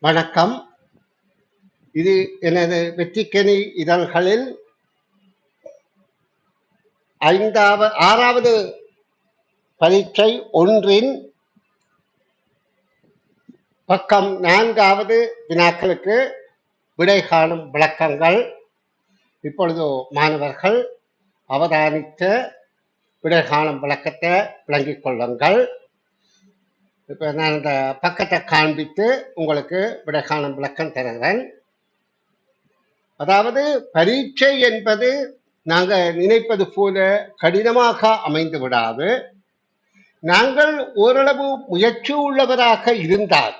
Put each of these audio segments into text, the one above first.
வணக்கம். இது எனது வெற்றிக்கனி இதழ்களில் ஆறாவது பரீட்சை ஒன்றின் பக்கம் 4வது வினாக்களுக்கு விடை காணும் விளக்கங்கள். இப்பொழுது மாணவர்கள் அவதானித்த விடை காணும் விளக்கத்தை விளங்கிக் கொள்ளுங்கள். இப்போ நான் இந்த பக்கத்தை காண்பித்து உங்களுக்கு விடை காணும் விளக்கம் தருகிறேன். அதாவது பரீட்சை என்பது நாங்கள் நினைப்பது போல கடினமாக அமைந்து விடாது. நாங்கள் ஓரளவு முயற்சி உள்ளவராக இருந்தால்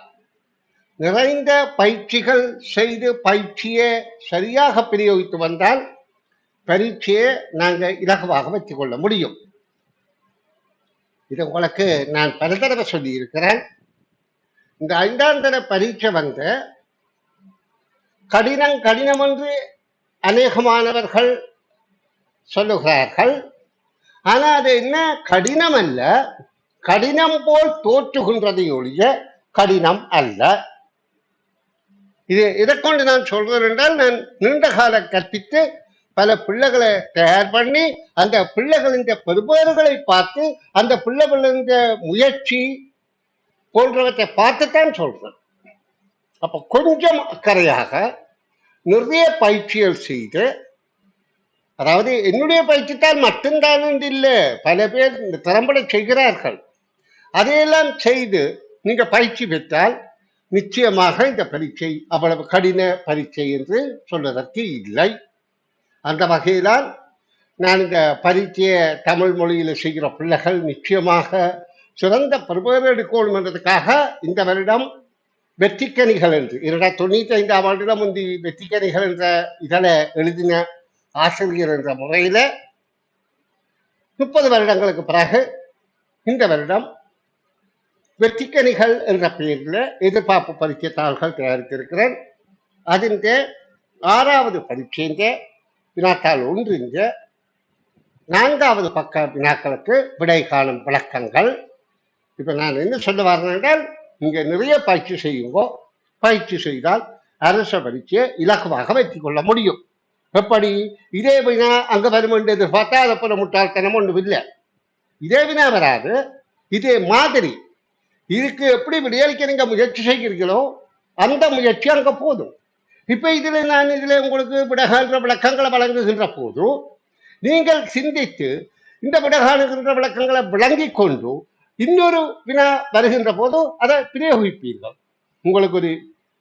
நிறைந்த பயிற்சிகள் செய்து பயிற்சியை சரியாக பிரயோகித்து வந்தால் பரீட்சையை நாங்கள் இலகுவாக வச்சுக் கொள்ள முடியும். இது உங்களுக்கு நான் பல தடவை சொல்லி இருக்கிறேன். இந்த 5ஆம் தர பரீட்சை கடினம் என்று அநேக மாணவர்கள் சொல்லுகிறார்கள். ஆனா அது என்ன கடினம் அல்ல, கடினம் போல் தோற்றுகின்றதை ஒழிய கடினம் அல்ல. இது இதை கொண்டு நான் சொல்றேன் என்றால், நான் நீண்ட கால கற்பித்து பல பிள்ளைகளை தயார் பண்ணி அந்த பிள்ளைகளின் பெறுபேறுகளை பார்த்து அந்த பிள்ளைகளின் முயற்சி போன்றவற்றை பார்த்துத்தான் சொல்றேன். அப்ப கொஞ்சம் அக்கறையாக நிறைய பயிற்சிகள் செய்து, அதாவது என்னுடைய பயிற்சி தான் மட்டும்தான் இல்லை, பல பேர் திறம்பட செய்கிறார்கள். அதையெல்லாம் செய்து நீங்க பயிற்சி பெற்றால் நிச்சயமாக இந்த பரீட்சை அவ்வளவு கடின பரீட்சை என்று சொல்வதற்கு இல்லை. அந்த வகையில்தான் நான் இந்த பரீட்சையை தமிழ் மொழியில் செய்கிற பிள்ளைகள் நிச்சயமாக சிறந்த பெறுபேறு எடுக்கணும் என்றதுக்காக இந்த வருடம் வெற்றிக்கனிகள் என்று 1995ஆம் ஆண்டிடம் முந்தி வெற்றிக்கனிகள் என்ற இதழை எழுதின ஆசிரியர் என்ற முறையில 30 வருடங்களுக்கு பிறகு இந்த வருடம் வெற்றிக்கனிகள் என்ற பெயரில் எதிர்பார்ப்பு பரீட்சை தாள்கள் தயாரித்திருக்கிறேன். அதின் 6வது பரீட்சை வினாத்தாள் 1 4வது பக்க வினாக்களுக்கு விடை காணும் விளக்கங்கள். இப்ப நான் என்ன சொல்ல வரேன் என்றால், இங்க நிறைய பயிற்சி செய்யுங்கோ. பயிற்சி செய்தால் அரச பரீட்சையை இலகுவாக வைத்துக் கொள்ள முடியும். எப்படி இதே வினா அங்க வரும் என்று எதிர்பார்த்தா அதை போல முட்டாள்தனம் ஒன்றும் இல்லை. இதே வினா வராது, இதே மாதிரி இதுக்கு எப்படி விடையளிக்க நீங்க முயற்சி செய்கிறீர்களோ அந்த முயற்சி அங்க போதும். இப்ப நான் இதுல உங்களுக்கு விடகான்ற விளக்கங்களை வழங்குகின்ற போது நீங்கள் சிந்தித்து இந்த விடகாணுகின்ற விளக்கங்களை விளங்கிக் கொண்டு இன்னொரு வினா வருகின்ற போது அதை பிரயோகிப்பீர்கள். உங்களுக்கு ஒரு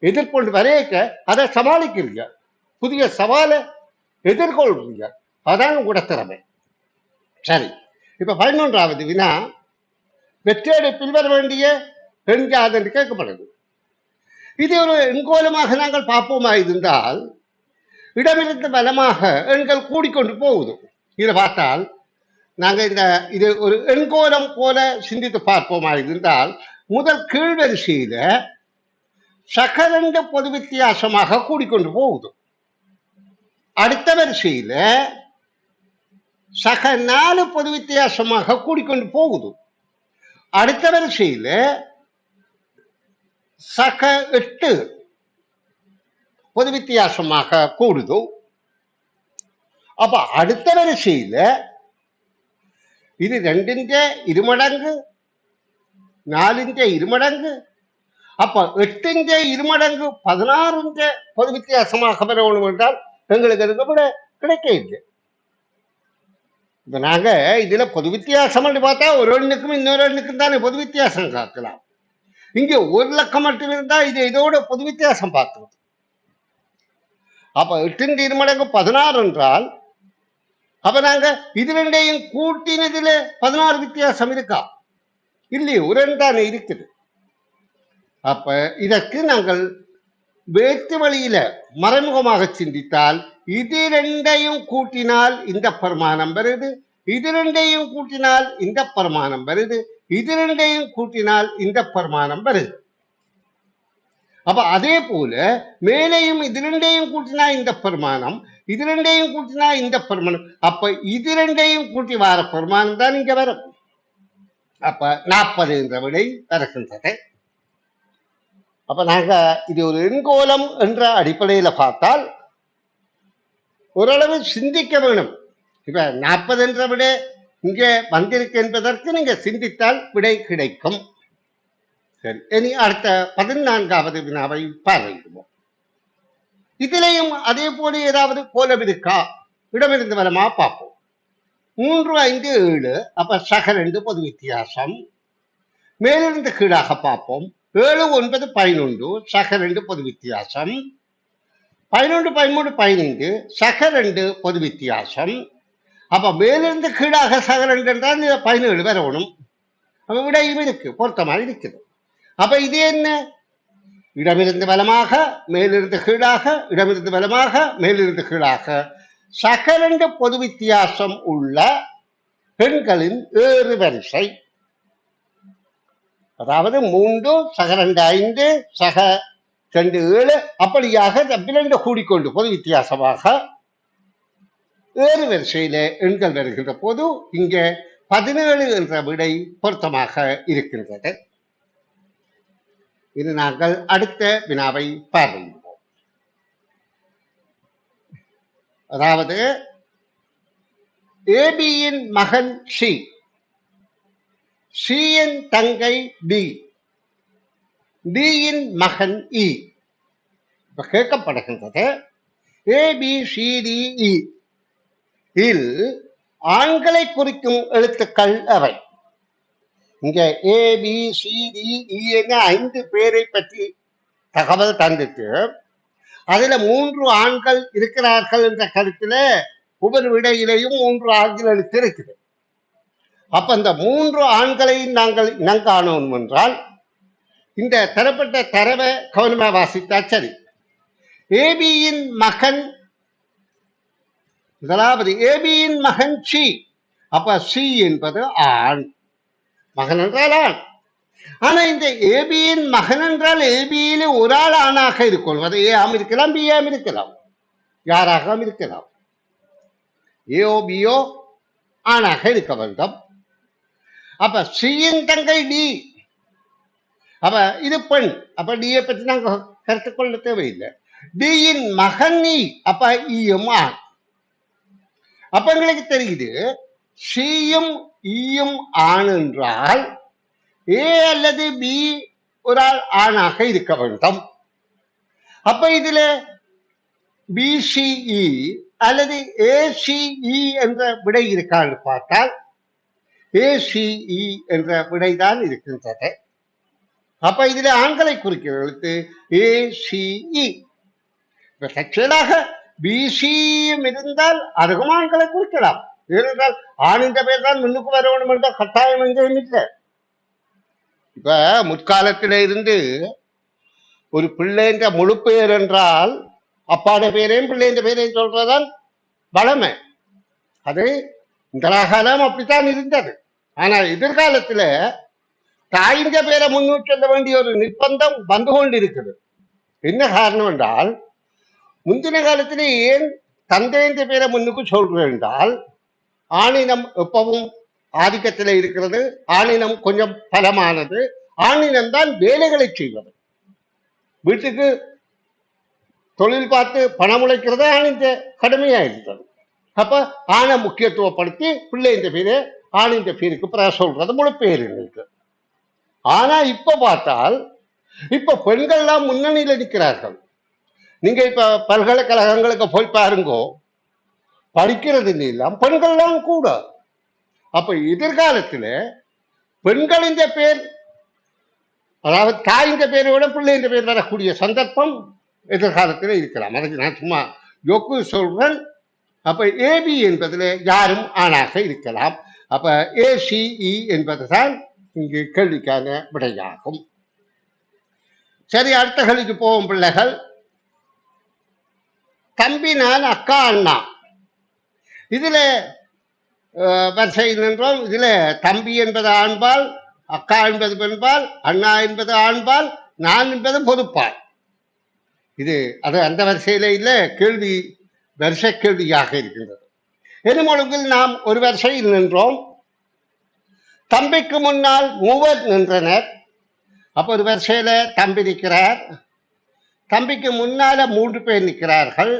எதிர்கொண்டு வரையக்க அதை சமாளிக்கிறீங்க, புதிய சவாலை எதிர்கொள்றீங்க. அதான் உங்களோட திறமை. சரி, இப்ப 11வது வினா வெற்றியடைப்பில் வர வேண்டிய பெண் ஜாதி என்று கேட்கப்படுது. இது ஒரு எண்கோலமாக நாங்கள் பார்ப்போமா இருந்தால் இடமிருந்து பலமாக எண்கள் கூடிக்கொண்டு போகுது. இதை பார்த்தால் நாங்கள் இது ஒரு எண்கோலம் போல சிந்தித்து பார்ப்போமா இருந்தால், முதல் கீழ்வரிசையில சகரண்டு பொது வித்தியாசமாக கூடிக்கொண்டு போகுது. அடுத்த வரிசையில சக 4 பொது வித்தியாசமாக கூடிக்கொண்டு போகுது. அடுத்த வரிசையில சக 8 பொது வித்தியாசமாக கூடுது. அப்ப அடுத்த வரிசையில இது 2 இருமடங்கு, 4 இருமடங்கு, அப்ப 8 இருமடங்கு 16 பொது வித்தியாசமாக வரணும் என்றால் எங்களுக்கு அது கூட கிடைக்க இல்லை. இப்ப நாங்க இதுல பொது வித்தியாசம் பார்த்தா ஒரு எண்ணுக்கும் இன்னொரு எண்ணுக்கும் தானே பொது வித்தியாசம் காக்கலாம். இங்க ஒரு இலக்கம் மட்டும் இருந்தா இது இதோட பொது வித்தியாசம் பார்க்கணும். அப்ப 8 இருமடங்கு 16 என்றால் அப்ப நாங்க இது 2ஐயும் கூட்டினதுல 16 வித்தியாசம் இருக்கா? இல்லையே, ஒரு எண் தானே இருக்குது. அப்ப இதற்கு நாங்கள் வேற்று வழியில மறைமுகமாக சிந்தித்தால் இது 2ஐயும் கூட்டினால் இந்த பரிமாணம் வருது, இது 2ஐயும் கூட்டினால் இந்த பரிமாணம் வருது, இது 2ஐயும் கூட்டினால் இந்த பரிமாணம் வருது. அப்ப அதே போல மேலையும் இது 2ஐயும் கூட்டினா இந்த பரிமாணம், இது 2ஐயும் கூட்டினா இந்த பரிமாணம். அப்ப இது 2ஐயும் கூட்டி வர பரிமாணம் தான் இங்க வரும். அப்ப 40 என்ற விடை வருகின்றது. அப்ப நாங்க இது ஒரு எண்கோலம் என்ற அடிப்படையில பார்த்தால் ஓரளவு சிந்திக்க வேணும். இப்ப 40 என்ற விட இங்கே வந்திருக்கு என்பதற்கு நீங்க சிந்தித்தால் விடை கிடைக்கும். சரி, இனி அடுத்த 14வது வினாவை பார்வையிடுவோம். இதிலையும் அதே போல ஏதாவது கோலம் இருக்கா, இடமிருந்து வலமா பார்ப்போம். 3, 5, 7 அப்ப சக 2 பொது வித்தியாசம். மேலிருந்து கீழாக பார்ப்போம். 7, 9, 11 சக 2 பொது வித்தியாசம். 11, 13, 15 சக 2 பொது வித்தியாசம். அப்ப மேலிருந்து கீழாக சக 2 என்றால் 17 வரணும். அப்ப விடையும் இருக்கு, பொருத்தமாக இருக்குது. அப்ப இது என்ன? இடமிருந்து வலமாக மேலிருந்து கீழாக, இடமிருந்து வலமாக மேலிருந்து கீழாக சக 2 பொது வித்தியாசம் உள்ள பெண்களின் ஏறு வரிசை. அதாவது 3 சக 2 5 சக 2 7 அப்படியாக தப்பிலண்டு கூடிக்கொண்டு பொது வித்தியாசமாக ஏறு வரிசையில எண்கள் வருகின்ற போது இங்கே 17 என்ற விடை பொருத்தமாக இருக்கின்றது. இது நாங்கள் அடுத்த வினாவை பார்வையிடுவோம். அதாவது ஏபியின் மகன் சி, சியின் தங்கை டி, டியின் மகன் இ. இப்ப கேட்கப்படுகின்றது ABCDE இல் ஆண்களை குறிக்கும் எழுத்துக்கள் அவை. இங்க ABCDE என 5 பேரை பற்றி தகவல் தந்துட்டு அதுல 3 ஆண்கள் இருக்கிறார்கள் என்ற கருத்துல ஒவ்வொரு விடையிலையும் 3 ஆண்கள் எழுத்து இருக்குது. அப்ப இந்த 3 ஆண்களையும் நாங்கள் இனங்காணோம் என்றால் இந்த தரப்பட்ட தரவை கவனமா வாசித்தா சரி. ஏபியின் மகன், முதலாவது ஏபியின் மகன் சி. அப்ப சி என்பது ஆண், மகன் என்றால் ஆண். ஆனா இந்த ஏபியின் மகன் என்றால் ஏபியில ஒரு ஆள் ஆணாக இருக்கும். அது ஏஆம் இருக்கலாம், பிஆம் இருக்கலாம், யாராக இருக்கலாம். ஏஓ பிஓ ஆணாக இருக்க வேண்டும். அப்ப சியின் தங்கை டி, அப்ப இது பெண். அப்ப டியை பற்றி நாங்க கருத்து கொள்ள தேவையில்லை. டியின் மகன் இ, அப்ப ஈயும் ஆண். அப்ப எங்களுக்கு தெரியுது சியும் ஈயும் ஆண் என்றால் ஏ அல்லது பி ஒரு ஆள் ஆணாக இருக்க வேண்டும். அப்ப இதுல பிசிஇ அல்லது ஏசிஇ என்ற விடை இருக்கான்னு பார்த்தால் ஏசிஇ என்ற விடைதான் இருக்கின்றது. அப்ப இதுல ஆண்களை குறிக்கிற எழுத்து ஏசிஇ. தற்செயலாக பிசியும் இருந்தால் அதுவும் ஆண்களை குறிக்கலாம். ஏனென்றால் ஆணின்ற பேர் தான் முன்னுக்கு வரணும் என்ற கட்டாயம் எங்கேயும் இல்லை. இப்ப முற்காலத்தில இருந்து ஒரு பிள்ளைன்ற முழு பெயர் என்றால் அப்பாட பேரையும் பிள்ளைன்ற பேரையும் சொல்றதான் வளமை. அது இந்த காலம் அப்படித்தான் இருந்தது. ஆனா எதிர்காலத்துல தாயின்ற பேரை முன்னூற்றி சொல்ல வேண்டிய ஒரு நிர்பந்தம் வந்து கொண்டிருக்கிறது. என்ன காரணம் என்றால் முந்தின காலத்திலே ஏன் தந்தைன்ற பேரை முன்னுக்கு சொல்றேன் என்றால் ஆணினம் எப்பவும் ஆதிக்கத்தில் இருக்கிறது, ஆணினம் கொஞ்சம் பலமானது, ஆணினம் தான் வேலைகளை செய்வது, வீட்டுக்கு தொழில் பார்த்து பணம் உழைக்கிறது ஆணிந்த கடுமையா இருக்கிறது. அப்ப ஆணை முக்கியத்துவப்படுத்தி பிள்ளை இந்த பேரு ஆணிந்த பேருக்கு பிறகு சொல்றது முழு பேர் இருக்கு. ஆனா இப்ப பார்த்தால் இப்ப பெண்கள்லாம் முன்னணியில் இருக்கிறார்கள். நீங்க இப்ப பல்கலைக்கழகங்களுக்கு போய் பாருங்கோ, படிக்கிறது எல்லாம் பெண்கள்லாம் கூட. அப்ப எதிர்காலத்துல பெண்களின் பேர், அதாவது தாயின்ற பேரை விட பிள்ளைன்ற பேர் வரக்கூடிய சந்தர்ப்பம் எதிர்காலத்தில் இருக்கலாம். அதுக்கு நான் சும்மா யோக்கு சொல்றேன். அப்ப ஏபி என்பதுல யாரும் ஆணாக இருக்கலாம். அப்ப ஏசிஇ என்பதுதான் இங்கு கேள்விக்கான விடையாகும். சரி, அடுத்த கேள்விக்கு போவோம் பிள்ளைகள். தம்பி நான் அக்கா அண்ணா, இதுல வரிசையில் நின்றோம். இதுல தம்பி என்பது ஆண்பால், அக்கா என்பது பெண்பால், அண்ணா என்பது ஆண்பால், நான் என்பது பொதுப்பால். இது அது அந்த வரிசையில இல்ல, கேள்வி வரிசை கேள்வியாக இருக்கின்றது. எனும் ஒழுங்கில் நாம் ஒரு வரிசையில் நின்றோம். தம்பிக்கு முன்னால் 3 நின்றனர், அப்ப ஒரு வரிசையில தம்பி நிற்கிறார். தம்பிக்கு முன்னால 3 பேர் நிற்கிறார்கள்.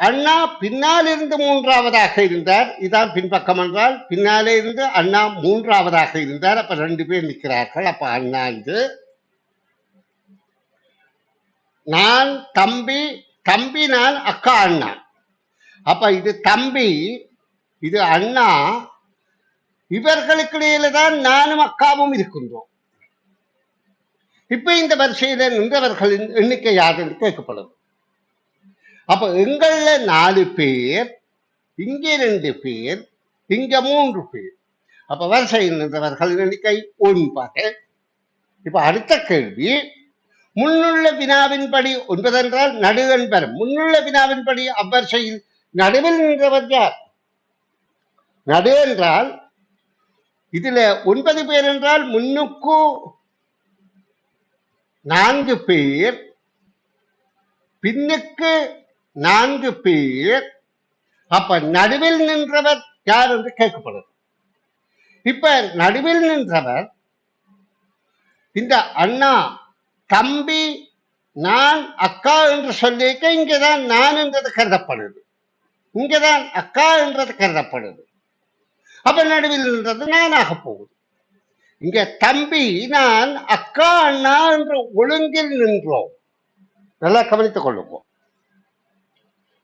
அண்ணா பின்னால் இருந்து 3ஆவதாக இருந்தார். இதான் பின்பக்கம் என்றால் பின்னாலே இருந்து அண்ணா 3ஆவதாக இருந்தார். அப்ப 2 பேர் நிற்கிறார்கள். அப்ப அண்ணா இது நான் தம்பி, தம்பி நான், அக்கா அண்ணா. அப்ப இது தம்பி, இது அண்ணா. இவர்களுக்கு இடையில தான் நானும் அக்காவும் இருக்கின்றோம். இப்ப இந்த வரிசையில நின்றவர்களின் எண்ணிக்கை யாருன்னு கேட்கப்படும். அப்ப எங்கள்ல 4 பேர், இங்க 2 பேர், இங்க 3 பேர். அப்ப வரிசையில் நின்றவர்களின் எண்ணிக்கை 9. இப்ப அடுத்த கேள்வி, முன்னுள்ள வினாவின்படி 9 என்றால் நடுவன் பெறும். முன்னுள்ள வினாவின்படி அவ்வரிசையில் நடுவில் நின்றவர் யார்? நடு என்றால் இதுல 9 பேர் என்றால் முன்னுக்கு 4 பேர், பின்னுக்கு 4 பேர். அப்ப நடுவில் நின்றவர் யார் என்று கேட்கப்படும். இப்ப நடுவில் நின்றவர் இந்த அண்ணா, தம்பி, நான், அக்கா என்று சொல்லிக்க இங்கதான் நான் என்றது கருதப்படுது, இங்கதான் அக்கா என்றது கருதப்படுது. அப்ப நடுவில் நின்றது நானாக போகுது. இங்க தம்பி, நான், அக்கா, அண்ணா என்ற ஒழுங்கில் நின்றோம். நல்லா கவனித்துக் கொள்ளுவோம்.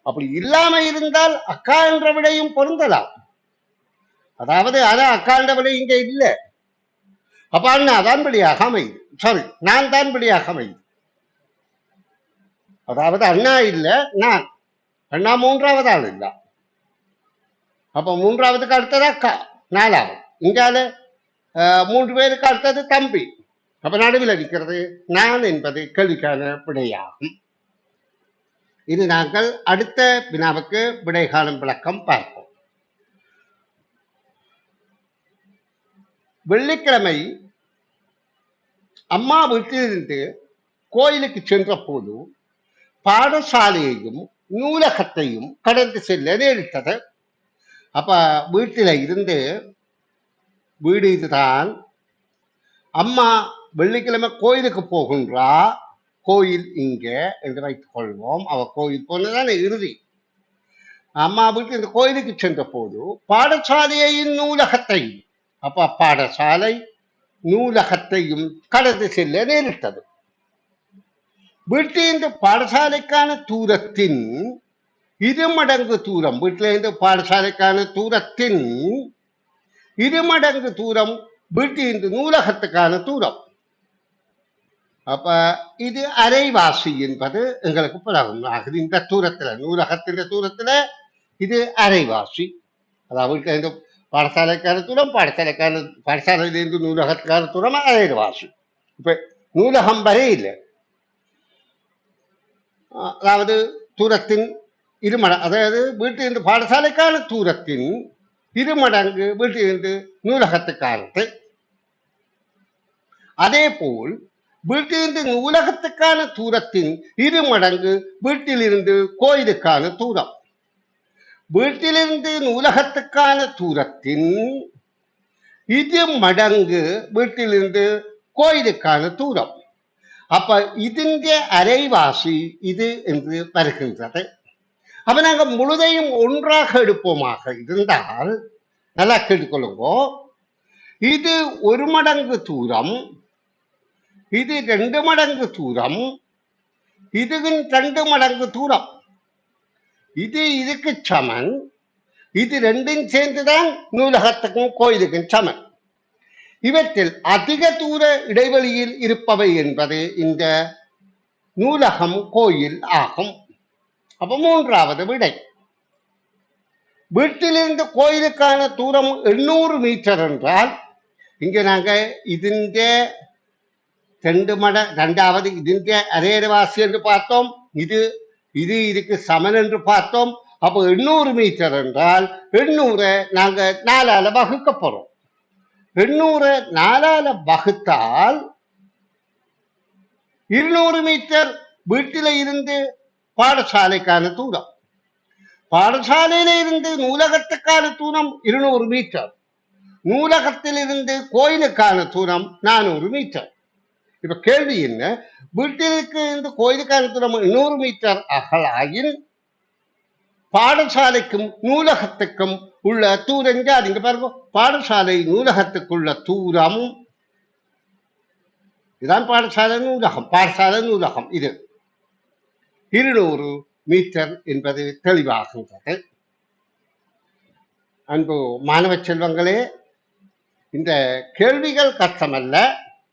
அப்படி இல்லாம இருந்தால் அக்கா என்ற விடையும் பொருந்தலாம். அதாவது அதான் அக்கா என்ற விடை இங்க இல்ல. அப்ப அண்ணா தான் விடையாக அமையுது. சாரி, நான் தான் விடையாக அமையுது. அதாவது அண்ணா இல்ல, நான். அண்ணா 3ஆவது ஆள் இல்ல. அப்ப 3ஆவதுக்கு அடுத்தது அக்கா, 4ஆவது. இங்கால 3 பேருக்கு அடுத்தது தம்பி. அப்ப நடுவில் இருக்கிறது நான் என்பது கேள்விக்கான விடையாகும். இது நாங்கள் அடுத்த வினாவுக்கு விடை காணும் விளக்கம் பார்ப்போம். வெள்ளிக்கிழமை அம்மா வீட்டிலிருந்து கோயிலுக்கு சென்ற போது பாடசாலையையும் நூலகத்தையும் கடந்து செல்ல நேரிட்டது. அப்ப வீட்டில இருந்து வீடு இதுதான். அம்மா வெள்ளிக்கிழமை கோயிலுக்கு போகின்றா. கோயில் இங்க என்று வைத்துக் கொள்வோம். அவ கோயில் போனதான இறுதி. அம்மா வீட்டு இந்த கோயிலுக்கு சென்ற போது பாடசாலையையும் நூலகத்தையும், அப்ப பாடசாலை நூலகத்தையும் கடந்து செல்ல நேரிட்டது. வீட்டிலிருந்து பாடசாலைக்கான தூரத்தின் 2 மடங்கு தூரம், வீட்டிலிருந்து பாடசாலைக்கான தூரத்தின் 2 மடங்கு தூரம் வீட்டிலிருந்து நூலகத்துக்கான தூரம். அப்ப இது அரைவாசி என்பது எங்களுக்கு புலகம் ஆகுது. இந்த தூரத்துல, நூலகத்தின் தூரத்துல இது அரைவாசி. அதாவது வீட்டிலிருந்து பாடசாலைக்கான தூரம், பாடசாலையிலிருந்து நூலகத்துக்கான தூரம் அரைவாசி. இப்ப நூலகம் வரை இல்லை. அதாவது தூரத்தின் 2 மடங்கு, அதாவது வீட்டிலிருந்து பாடசாலைக்கான தூரத்தின் 2 மடங்கு வீட்டிலிருந்து நூலகத்துக்கானது. அதே போல் வீட்டிலிருந்து நூலகத்துக்கான தூரத்தின் 2 மடங்கு வீட்டிலிருந்து கோயிலுக்கான தூரம். வீட்டிலிருந்து நூலகத்துக்கான தூரத்தின் 2 மடங்கு வீட்டிலிருந்து கோயிலுக்கான தூரம். அப்ப இதுங்க அரைவாசி இது என்று வருகின்றது. அப்ப நாங்க முழுதையும் ஒன்றாக எடுப்போமாக இருந்தால் நல்லா கேட்டுக்கொள்ளுங்க. இது 1 மடங்கு தூரம், இது 2 மடங்கு தூரம், இதுவும் 2 மடங்கு தூரம். இது இதுக்கு சமன். இது 2ம் சேர்ந்துதான் நூலகத்துக்கும் கோயிலுக்கும் சமன். இவற்றில் அதிக தூர இடைவெளியில் இருப்பவை என்பது இந்த நூலகம், கோயில் ஆகும். அப்ப 3ஆவது விடை. வீட்டிலிருந்து கோயிலுக்கான தூரம் 800 மீட்டர் என்றால் இங்க நாங்க இதுங்க 2வது இதுங்க அரைவாசி என்று பார்த்தோம். இது இதுக்கு சமன் என்று பார்த்தோம். அப்ப 800 மீட்டர் என்றால் 800 நாங்க 4ஆல வகுக்க போறோம். 800 4ஆல வகுத்தால் 200 மீட்டர் வீட்டில இருந்து பாடசாலைக்கான தூரம். பாடசாலையில இருந்து நூலகத்துக்கான தூரம் 200 மீட்டர். நூலகத்திலிருந்து கோயிலுக்கான தூரம் 400 மீட்டர். இப்ப கேள்வி என்ன, வீட்டிற்கு இருந்து கோயிலுக்கான தூரம் 100 மீட்டர் அகலாயின் பாடசாலைக்கும் நூலகத்துக்கும் உள்ள தூரம் நீங்க பாருங்க, பாடசாலை நூலகத்துக்குள்ள தூரம் இதுதான் பாடசாலை நூலகம் இது 200 மீட்டர் என்பது தெளிவாகின்றது. அன்பு மாணவ செல்வங்களே, இந்த கேள்விகள் கஷ்டமல்ல,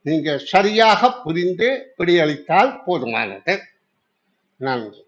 நீங்க சரியாக புரிந்து விடையளித்தால் போதுமானது. நன்றி.